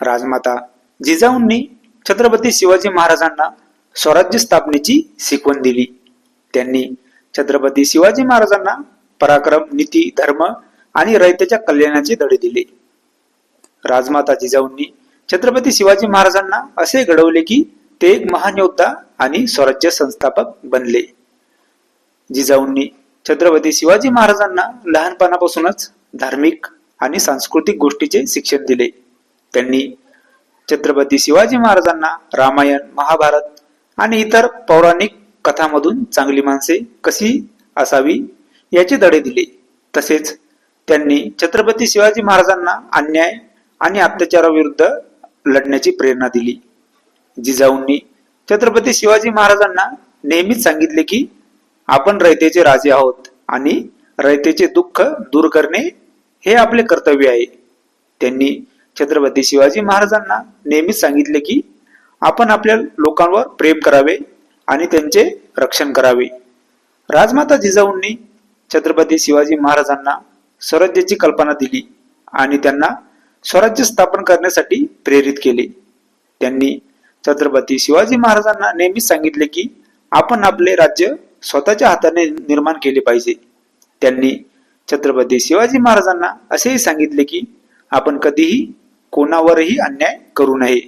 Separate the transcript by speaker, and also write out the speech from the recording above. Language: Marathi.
Speaker 1: राजमाता जिजाऊंनी छत्रपती शिवाजी महाराजांना स्वराज्य स्थापनेची शिकवण दिली. त्यांनी छत्रपती शिवाजी महाराजांना पराक्रम, नीती, धर्म आणि रयतेच्या कल्याणाचे धडे दिले. राजमाता जिजाऊंनी छत्रपती शिवाजी महाराजांना असे घडवले की ते एक महान योद्धा आणि स्वराज्य संस्थापक बनले. जिजाऊंनी छत्रपती शिवाजी महाराजांना लहानपणापासूनच धार्मिक आणि सांस्कृतिक गोष्टीचे शिक्षण दिले. त्यांनी छत्रपती शिवाजी महाराजांना रामायण, महाभारत आणि इतर पौराणिक कथांमधून चांगली माणसे कशी असावी याचे धडे दिले. तसेच त्यांनी छत्रपती शिवाजी महाराजांना अन्याय आणि अत्याचाराविरुद्ध लढण्याची प्रेरणा दिली. जिजाऊंनी छत्रपती शिवाजी महाराजांना नेहमीच सांगितले की आपण रयतेचे राजे आहोत आणि रयतेचे दुःख दूर करणे हे आपले कर्तव्य आहे. त्यांनी छत्रपती शिवाजी महाराजांना नेहमीच सांगितले की आपण आपल्या लोकांवर प्रेम करावे आणि त्यांचे रक्षण करावे. राजमाता जिजाऊंनी छत्रपती शिवाजी महाराजांना स्वराज्याची कल्पना दिली आणि त्यांना स्वराज्य स्थापन करण्यासाठी प्रेरित केले. त्यांनी छत्रपती शिवाजी महाराजांना नेहमीच सांगितले की आपण आपले राज्य स्वतःच्या हाताने निर्माण केले पाहिजे. त्यांनी छत्रपती शिवाजी महाराजांना असेही सांगितले की आपण कधीही कोणावरही अन्याय करू नये.